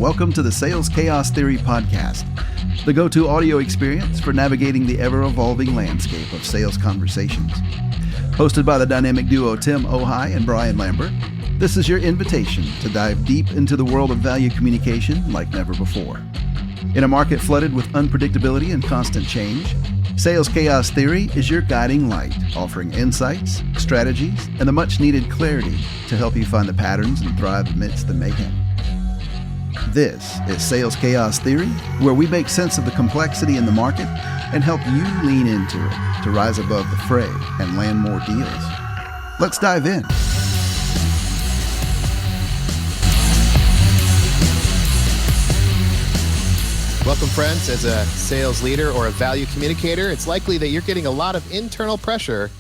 Welcome to the Sales Chaos Theory Podcast, the go-to audio experience for navigating the ever-evolving landscape of sales conversations. Hosted by the dynamic duo Tim Ojai and Brian Lambert, this is your invitation to dive deep into the world of value communication like never before. In a market flooded with unpredictability and constant change, Sales Chaos Theory is your guiding light, offering insights, strategies, and the much-needed clarity to help you find the patterns and thrive amidst the mayhem. This is Sales Chaos Theory, where we make sense of the complexity in the market and help you lean into it to rise above the fray and land more deals. Let's dive in. Welcome, friends. As a sales leader or a value communicator, it's likely that you're getting a lot of internal pressure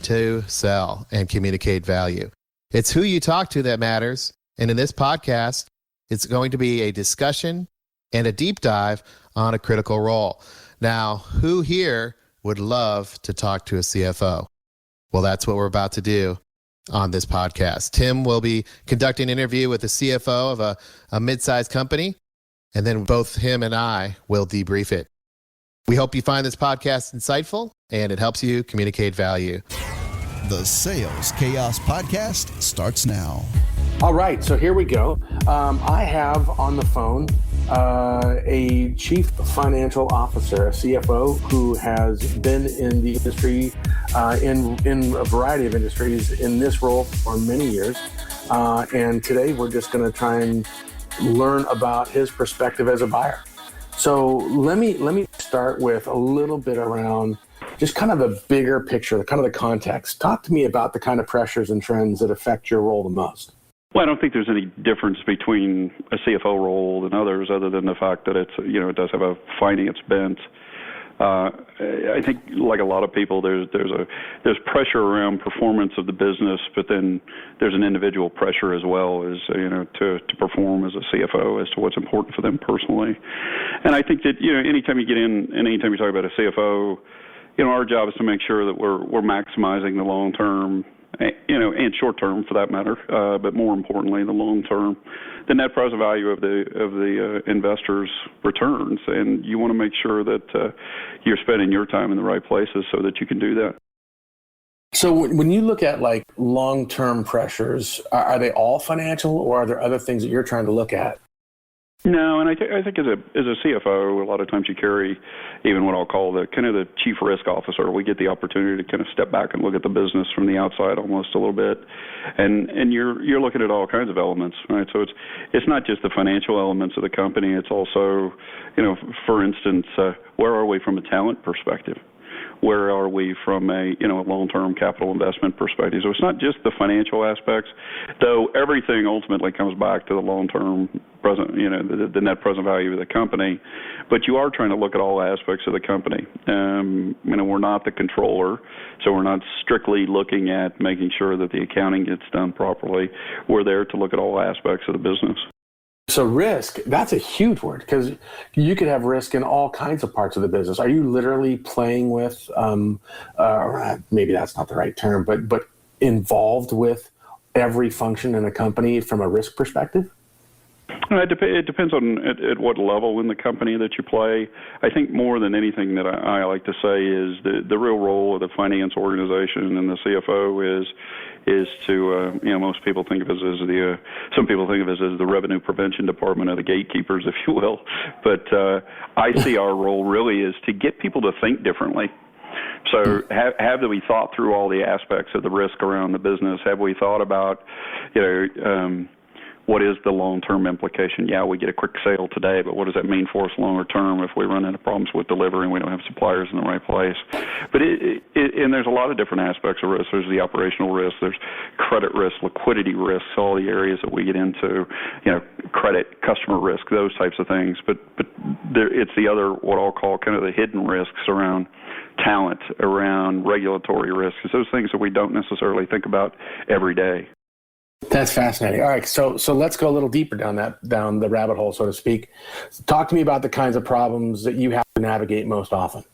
to sell and communicate value. It's who you talk to that matters. And in this podcast, it's going to be a discussion and a deep dive on a critical role. Now, who here would love to talk to a CFO? Well, that's what we're about to do on this podcast. Tim will be conducting an interview with the CFO of a mid-sized company, and then both him and I will debrief it. We hope you find this podcast insightful and it helps you communicate value. The Sales Chaos Podcast starts now. All right, so here we go. I have on the phone a chief financial officer, a CFO, who has been in the industry, in a variety of industries, in this role for many years. And today we're just going to try and learn about his perspective as a buyer. So let me start with a little bit around just kind of the bigger picture, kind of the context. Talk to me about the kind of pressures and trends that affect your role the most. Well, I don't think there's any difference between a CFO role and others, other than the fact that it does have a finance bent. I think, like a lot of people, there's pressure around performance of the business, but then there's an individual pressure as well as to perform as a CFO as to what's important for them personally. And I think that anytime you get in and anytime you talk about a CFO, our job is to make sure that we're maximizing the long term, and short term for that matter, but more importantly, the long term, the net present value of the investors' returns, and you want to make sure that you're spending your time in the right places so that you can do that. So when you look at like long-term pressures, are they all financial, or are there other things that you're trying to look at? No, and I think as a CFO, a lot of times you carry even what I'll call the chief risk officer. We get the opportunity to kind of step back and look at the business from the outside almost a little bit, and you're looking at all kinds of elements, right? So it's not just the financial elements of the company. It's also, for instance, where are we from a talent perspective? Where are we from a long-term capital investment perspective? So it's not just the financial aspects, though everything ultimately comes back to the long-term present, the net present value of the company. But you are trying to look at all aspects of the company. We're not the controller, so we're not strictly looking at making sure that the accounting gets done properly. We're there to look at all aspects of the business. So risk, that's a huge word, because you could have risk in all kinds of parts of the business. Are you literally playing with, maybe that's not the right term, but involved with every function in a company from a risk perspective? It depends on at what level in the company that you play. I think more than anything that I like to say is the real role of the finance organization and the CFO is to most people think of us as some people think of us as the revenue prevention department of the gatekeepers, if you will. But I see our role really is to get people to think differently. So have we thought through all the aspects of the risk around the business? Have we thought about what is the long-term implication? Yeah, we get a quick sale today, but what does that mean for us longer term if we run into problems with delivery and we don't have suppliers in the right place? But and there's a lot of different aspects of risk. There's the operational risk, there's credit risk, liquidity risks, all the areas that we get into, credit, customer risk, those types of things. But it's the other, what I'll call kind of the hidden risks around talent, around regulatory risks, those things that we don't necessarily think about every day. That's fascinating. All right, so let's go a little deeper down the rabbit hole, so to speak. Talk to me about the kinds of problems that you have to navigate most often.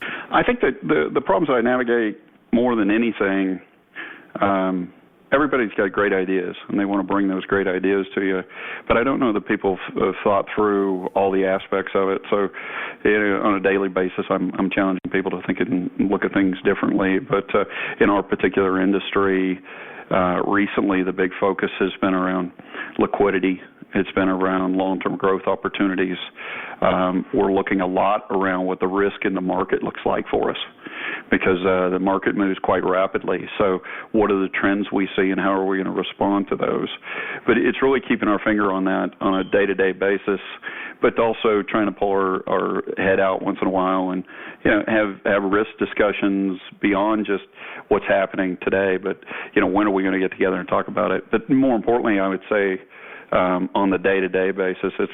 I think that the problems that I navigate more than anything everybody's got great ideas, and they want to bring those great ideas to you. But I don't know that people have thought through all the aspects of it. So, on a daily basis, I'm challenging people to think and look at things differently. But in our particular industry, recently the big focus has been around liquidity. It's been around long-term growth opportunities. We're looking a lot around what the risk in the market looks like for us, because the market moves quite rapidly. So what are the trends we see, and how are we going to respond to those? But it's really keeping our finger on that on a day-to-day basis, but also trying to pull our head out once in a while and have risk discussions beyond just what's happening today. But when are we going to get together and talk about it? But more importantly, I would say on the day-to-day basis, it's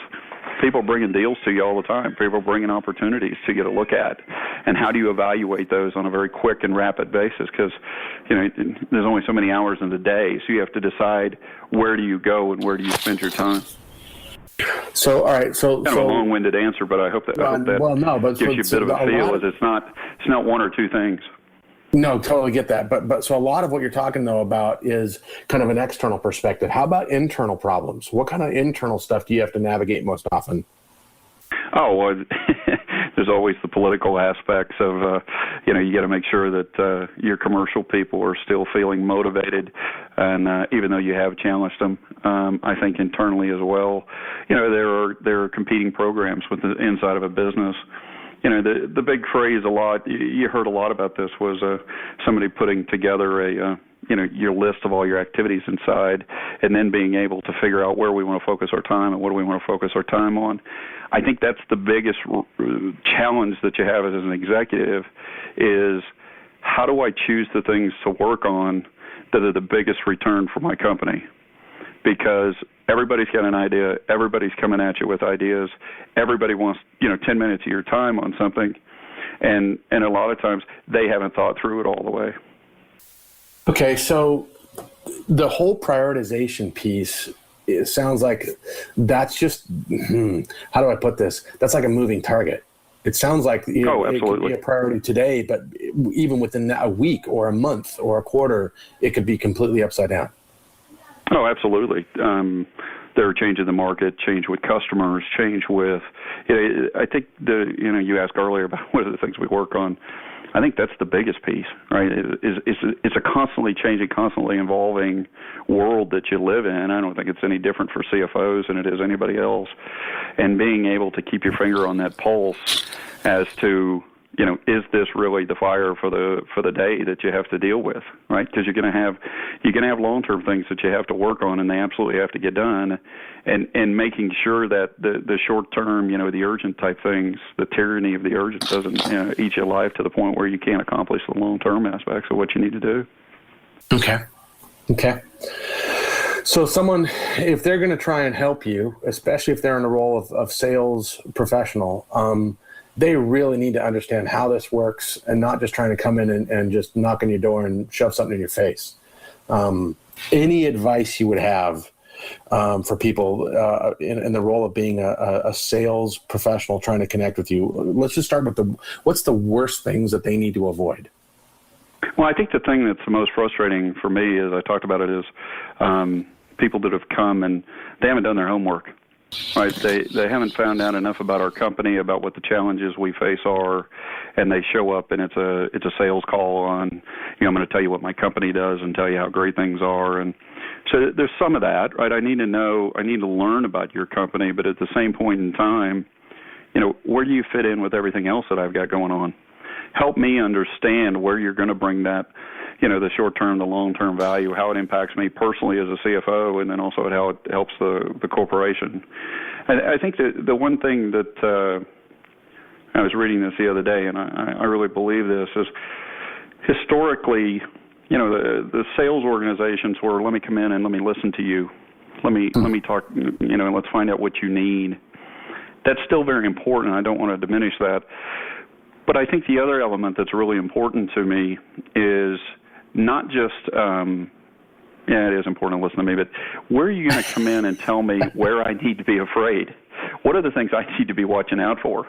people bringing deals to you all the time. People bringing opportunities to get a look at. And how do you evaluate those on a very quick and rapid basis? Because, there's only so many hours in the day, so you have to decide where do you go and where do you spend your time. So, all right. So, kind of a long-winded answer, but I hope that gives you a bit of a feel. It's not one or two things. No, totally get that. But so a lot of what you're talking though about is kind of an external perspective. How about internal problems? What kind of internal stuff do you have to navigate most often? Oh, well, there's always the political aspects of, you got to make sure that your commercial people are still feeling motivated, and even though you have challenged them, I think internally as well, there are competing programs with the inside of a business. The big phrase a lot, you heard a lot about this, was somebody putting together your list of all your activities inside, and then being able to figure out where we want to focus our time and what do we want to focus our time on. I think that's the biggest challenge that you have as an executive, is how do I choose the things to work on that are the biggest return for my company? Because everybody's got an idea. Everybody's coming at you with ideas. Everybody wants, 10 minutes of your time on something. And a lot of times they haven't thought through it all the way. Okay, so the whole prioritization piece, it sounds like that's just, how do I put this? That's like a moving target. It sounds like it could be a priority today, but even within a week or a month or a quarter, it could be completely upside down. Oh, absolutely. There are changes in the market, change with customers, change with. I think you asked earlier about what are the things we work on. I think that's the biggest piece, right? It's a constantly changing, constantly evolving world that you live in. I don't think it's any different for CFOs than it is anybody else. And being able to keep your finger on that pulse as to, is this really the fire for the day that you have to deal with, right? Because you're going to have long-term things that you have to work on, and they absolutely have to get done. And making sure that the short-term, the urgent type things, the tyranny of the urgent doesn't eat your life to the point where you can't accomplish the long-term aspects of what you need to do. Okay. So someone, if they're going to try and help you, especially if they're in the role of sales professional, they really need to understand how this works and not just trying to come in and just knock on your door and shove something in your face. Any advice you would have for people in the role of being a sales professional trying to connect with you? Let's just start with what's the worst things that they need to avoid? Well, I think the thing that's the most frustrating for me, as I talked about it, is people that have come and they haven't done their homework. Right, they haven't found out enough about our company, about what the challenges we face are, and they show up and it's a sales call on, I'm going to tell you what my company does and tell you how great things are, and so there's some of that, right? I need to learn about your company, but at the same point in time, where do you fit in with everything else that I've got going on? Help me understand where you're going to bring that, the short-term, the long-term value, how it impacts me personally as a CFO, and then also how it helps the corporation. I think the one thing that I was reading this the other day, and I really believe this, is historically, the sales organizations were, let me come in and let me listen to you. Let me talk, and let's find out what you need. That's still very important. I don't want to diminish that. But I think the other element that's really important to me is not just, it is important to listen to me, but where are you going to come in and tell me where I need to be afraid? What are the things I need to be watching out for?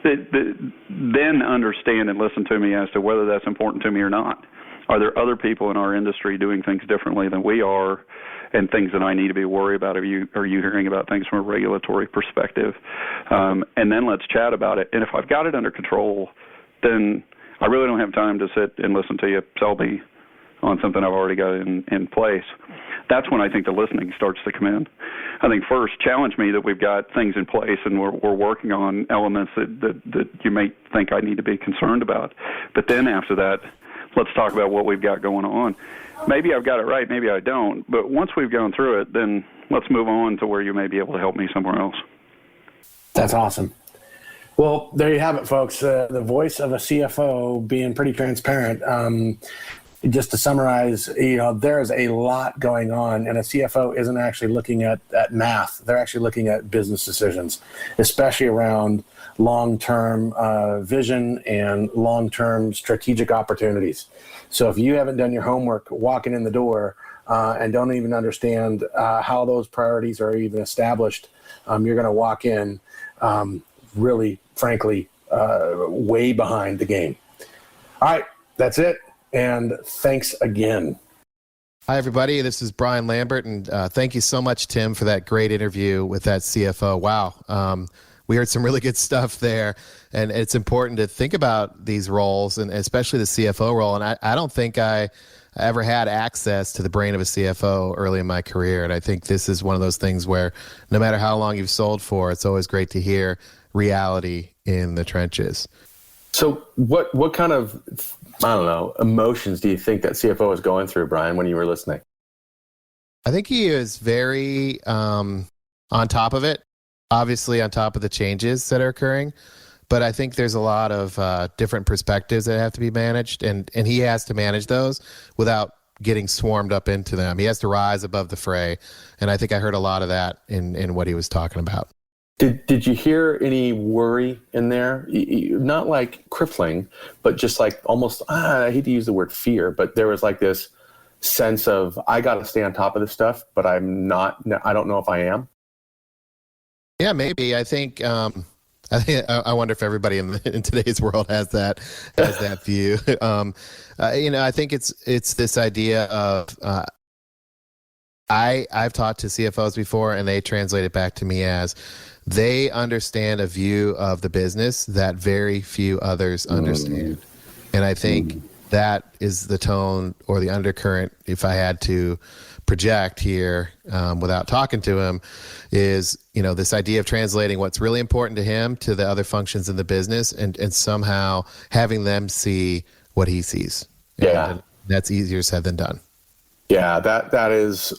Then understand and listen to me as to whether that's important to me or not. Are there other people in our industry doing things differently than we are, and things that I need to be worried about? Are you hearing about things from a regulatory perspective? And then let's chat about it. And if I've got it under control, then I really don't have time to sit and listen to you sell me on something I've already got in place. That's when I think the listening starts to come in. I think first, challenge me that we've got things in place and we're working on elements that you may think I need to be concerned about. But then after that, let's talk about what we've got going on. Maybe I've got it right, maybe I don't. But once we've gone through it, then let's move on to where you may be able to help me somewhere else. That's awesome. Well, there you have it, folks. The voice of a CFO being pretty transparent. Just to summarize, there is a lot going on, and a CFO isn't actually looking at math. They're actually looking at business decisions, especially around long-term vision and long-term strategic opportunities. So if you haven't done your homework walking in the door and don't even understand how those priorities are even established, you're going to walk in really, frankly, way behind the game. All right, that's it. And thanks again. Hi, everybody. This is Brian Lambert, and thank you so much, Tim, for that great interview with that CFO. Wow. We heard some really good stuff there, and it's important to think about these roles, and especially the CFO role. And I don't think I ever had access to the brain of a CFO early in my career, and I think this is one of those things where no matter how long you've sold for, it's always great to hear reality in the trenches. So what kind of, I don't know, emotions do you think that CFO is going through, Brian, when you were listening? I think he is very on top of it, obviously on top of the changes that are occurring. But I think there's a lot of different perspectives that have to be managed, and he has to manage those without getting swarmed up into them. He has to rise above the fray, and I think I heard a lot of that in what he was talking about. Did you hear any worry in there? Not like crippling, but just like almost, I hate to use the word fear, but there was like this sense of, I got to stay on top of this stuff, but I don't know if I am. Yeah, maybe. I wonder if everybody in today's world has that view. I think it's this idea of, I've talked to CFOs before, and they translate it back to me as, they understand a view of the business that very few others understand. And I think that is the tone or the undercurrent, if I had to project here without talking to him, is this idea of translating what's really important to him to the other functions in the business and somehow having them see what he sees. Yeah. And that's easier said than done. Yeah, that is.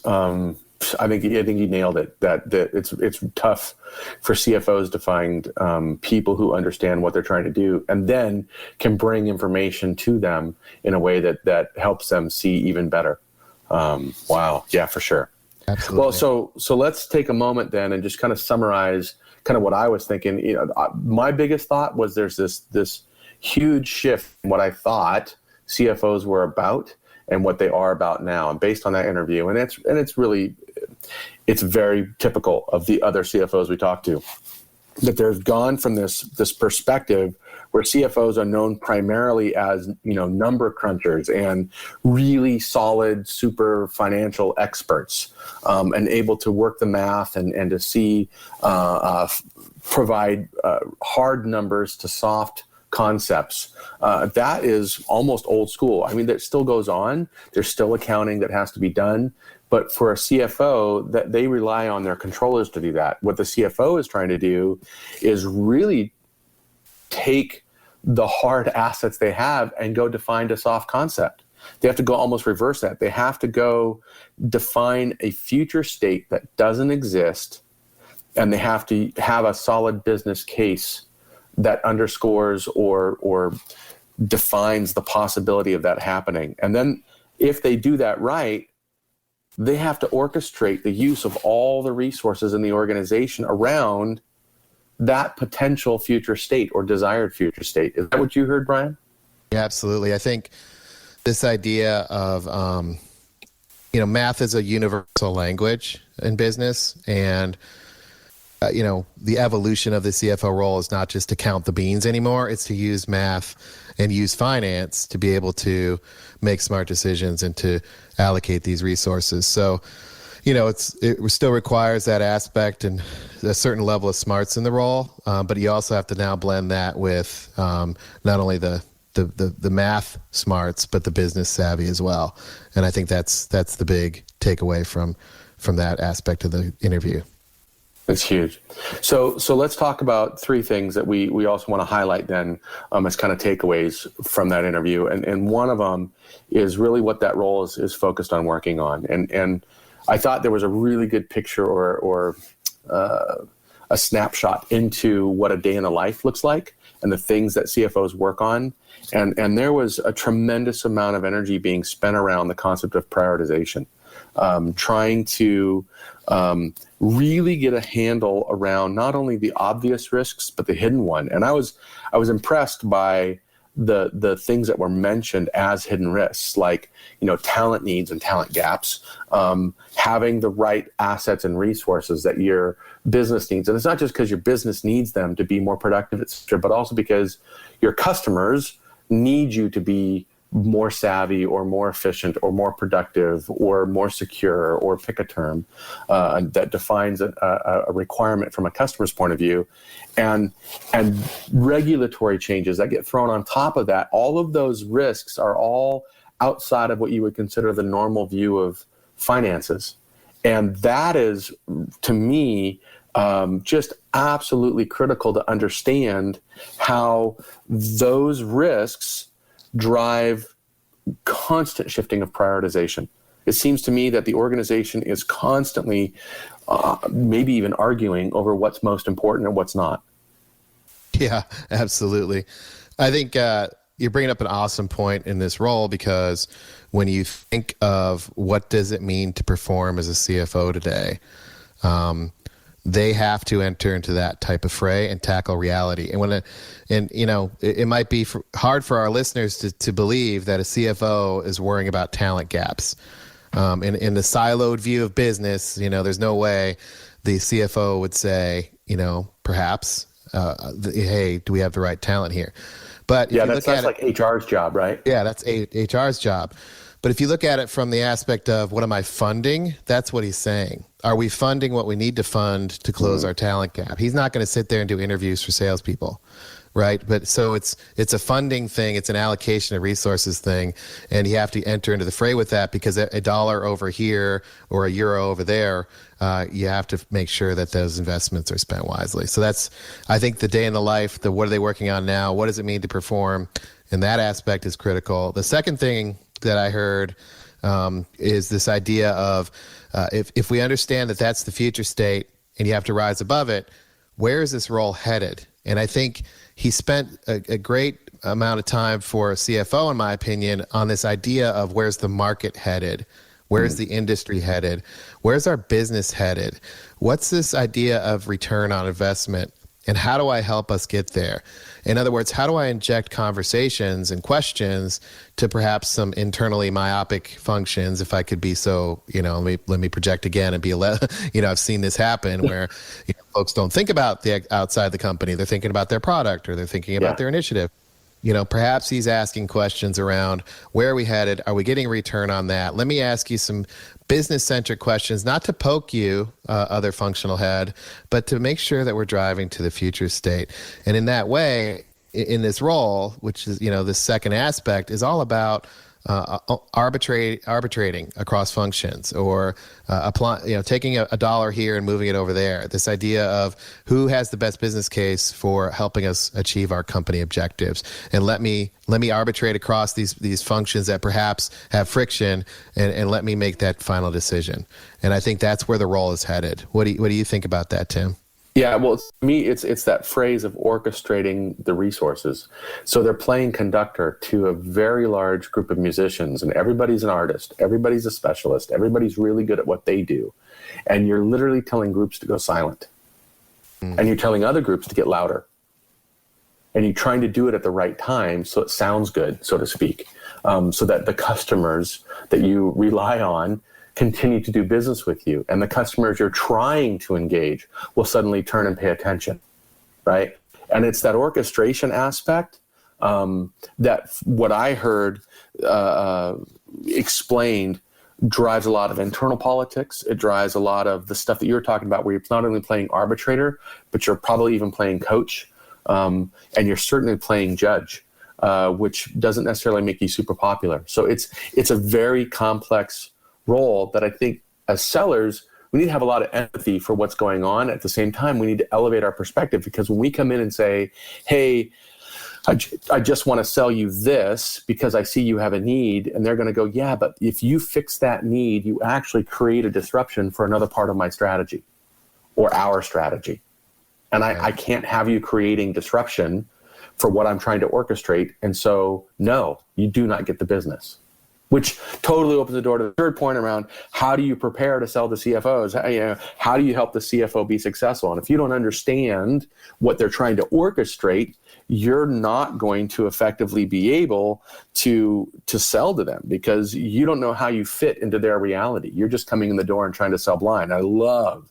I think you nailed it. That it's tough for CFOs to find people who understand what they're trying to do, and then can bring information to them in a way that helps them see even better. Wow, yeah, for sure. Absolutely. Well, so let's take a moment then and just kind of summarize kind of what I was thinking. My biggest thought was there's this huge shift in what I thought CFOs were about and what they are about now, and based on that interview, and it's very typical of the other CFOs we talk to, that they've gone from this perspective where CFOs are known primarily as number crunchers and really solid, super financial experts, and able to work the math and to see provide hard numbers to soft concepts. That is almost old school. I mean, that still goes on. There's still accounting that has to be done. But for a CFO, that they rely on their controllers to do that. What the CFO is trying to do is really take the hard assets they have and go define a soft concept. They have to go almost reverse that. They have to go define a future state that doesn't exist, and they have to have a solid business case that underscores or defines the possibility of that happening. And then if they do that right, they have to orchestrate the use of all the resources in the organization around that potential future state or desired future state. Is that what you heard, Brian? Yeah, absolutely. I think this idea of, math is a universal language in business, and the evolution of the CFO role is not just to count the beans anymore. It's to use math and use finance to be able to make smart decisions and to allocate these resources. So, it still requires that aspect and a certain level of smarts in the role, but you also have to now blend that with not only the math smarts, but the business savvy as well. And I think that's the big takeaway from that aspect of the interview. It's huge. So let's talk about three things that we also want to highlight then as kind of takeaways from that interview. And one of them is really what that role is focused on working on. And I thought there was a really good picture or a snapshot into what a day in the life looks like and the things that CFOs work on. And there was a tremendous amount of energy being spent around the concept of prioritization, trying to really get a handle around not only the obvious risks, but the hidden one. And I was impressed by the things that were mentioned as hidden risks, like, talent needs and talent gaps, having the right assets and resources that your business needs. And it's not just because your business needs them to be more productive, et cetera, but also because your customers need you to be more savvy or more efficient or more productive or more secure, or pick a term that defines a requirement from a customer's point of view, and regulatory changes that get thrown on top of that. All of those risks are all outside of what you would consider the normal view of finances. And that is, to me, just absolutely critical to understand how those risks drive constant shifting of prioritization. It seems to me that the organization is constantly, maybe even arguing over what's most important and what's not. Yeah, absolutely. I think you're bringing up an awesome point in this role, because when you think of what does it mean to perform as a CFO today, they have to enter into that type of fray and tackle reality. And it might be hard for our listeners to believe that a CFO is worrying about talent gaps. In the siloed view of business, there's no way the CFO would say, perhaps, hey, do we have the right talent here? But that's like HR's job, right? Yeah, that's HR's job. But if you look at it from the aspect of what am I funding, that's what he's saying. Are we funding what we need to fund to close our talent gap? He's not going to sit there and do interviews for salespeople, right? But so it's a funding thing, it's an allocation of resources thing, and you have to enter into the fray with that, because a dollar over here or a euro over there, you have to make sure that those investments are spent wisely. So that's, I think, the day in the life, what are they working on now? What does it mean to perform? And that aspect is critical. The second thing that I heard is this idea of if we understand that that's the future state and you have to rise above it, where is this role headed? And I think he spent a great amount of time for a CFO, in my opinion, on this idea of where's the market headed? Where's the industry headed? Where's our business headed? What's this idea of return on investment? And how do I help us get there? In other words, how do I inject conversations and questions to perhaps some internally myopic functions, if I could be so, let me project again and be, I've seen this happen where folks don't think about the outside the company. They're thinking about their product, or they're thinking about their initiative. Perhaps he's asking questions around where are we headed? Are we getting a return on that? Let me ask you some business-centric questions, not to poke you, other functional head, but to make sure that we're driving to the future state. And in that way, in this role, which is, this second aspect, is all about arbitrating across functions, or taking a dollar here and moving it over there. This idea of who has the best business case for helping us achieve our company objectives, and let me arbitrate across these functions that perhaps have friction, and let me make that final decision. And I think that's where the role is headed. What do you think about that, Tim? Yeah, well, to me, it's that phrase of orchestrating the resources. So they're playing conductor to a very large group of musicians, and everybody's an artist, everybody's a specialist, everybody's really good at what they do. And you're literally telling groups to go silent. And you're telling other groups to get louder. And you're trying to do it at the right time so it sounds good, so to speak, so that the customers that you rely on continue to do business with you. And the customers you're trying to engage will suddenly turn and pay attention, right? And it's that orchestration aspect that what I heard explained drives a lot of internal politics. It drives a lot of the stuff that you're talking about, where you're not only playing arbitrator, but you're probably even playing coach, and you're certainly playing judge, which doesn't necessarily make you super popular. So it's a very complex role that I think as sellers, we need to have a lot of empathy for what's going on. At the same time, we need to elevate our perspective, because when we come in and say, hey, I just want to sell you this because I see you have a need, and they're going to go, yeah, but if you fix that need, you actually create a disruption for another part of my strategy or our strategy. And I can't have you creating disruption for what I'm trying to orchestrate. And so, no, you do not get the business, which totally opens the door to the third point around how do you prepare to sell to CFOs? How do you help the CFO be successful? And if you don't understand what they're trying to orchestrate, you're not going to effectively be able to sell to them, because you don't know how you fit into their reality. You're just coming in the door and trying to sell blind. I love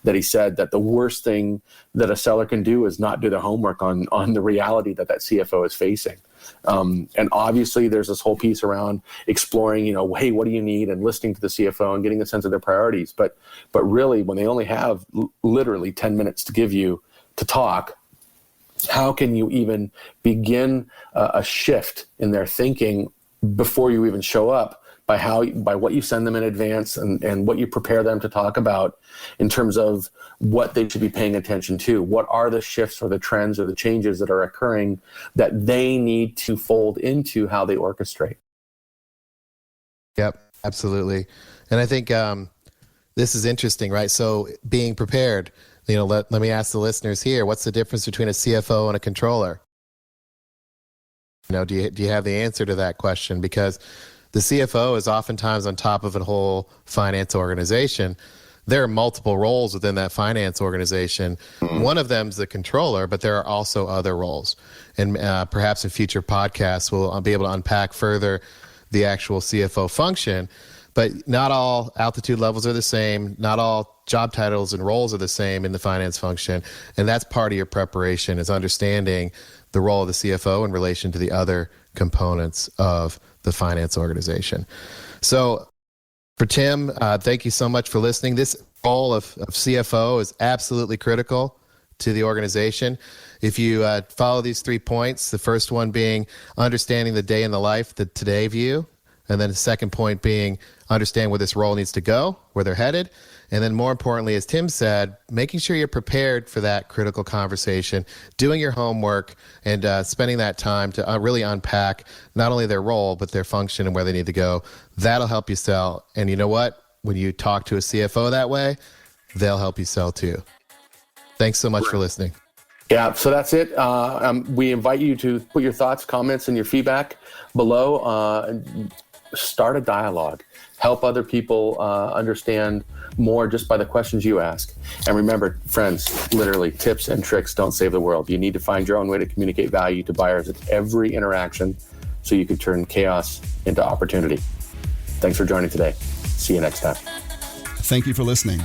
that he said that the worst thing that a seller can do is not do the homework on the reality that CFO is facing. And obviously there's this whole piece around exploring, hey, what do you need? And listening to the CFO and getting a sense of their priorities. But really, when they only have literally 10 minutes to give you to talk, how can you even begin a shift in their thinking before you even show up, by what you send them in advance and what you prepare them to talk about in terms of what they should be paying attention to? What are the shifts or the trends or the changes that are occurring that they need to fold into how they orchestrate? Yep, absolutely. And I think this is interesting, right? So being prepared, let me ask the listeners here, what's the difference between a CFO and a controller? Do you have the answer to that question? Because the CFO is oftentimes on top of a whole finance organization. There are multiple roles within that finance organization. One of them is the controller, but there are also other roles. And perhaps in future podcasts, we'll be able to unpack further the actual CFO function. But not all altitude levels are the same. Not all job titles and roles are the same in the finance function. And that's part of your preparation, is understanding the role of the CFO in relation to the other components of the finance organization. So for Tim, thank you so much for listening. This role of CFO is absolutely critical to the organization. If you follow these 3 points, the first one being understanding the day in the life, the today view, and then the second point being understand where this role needs to go, where they're headed. And then more importantly, as Tim said, making sure you're prepared for that critical conversation, doing your homework, and spending that time to really unpack not only their role, but their function and where they need to go. That'll help you sell. And you know what? When you talk to a CFO that way, they'll help you sell too. Thanks so much for listening. Yeah, so that's it. We invite you to put your thoughts, comments, and your feedback below. And start a dialogue. Help other people understand more just by the questions you ask. And remember, friends, literally, tips and tricks don't save the world. You need to find your own way to communicate value to buyers at every interaction so you can turn chaos into opportunity. Thanks for joining today. See you next time. Thank you for listening.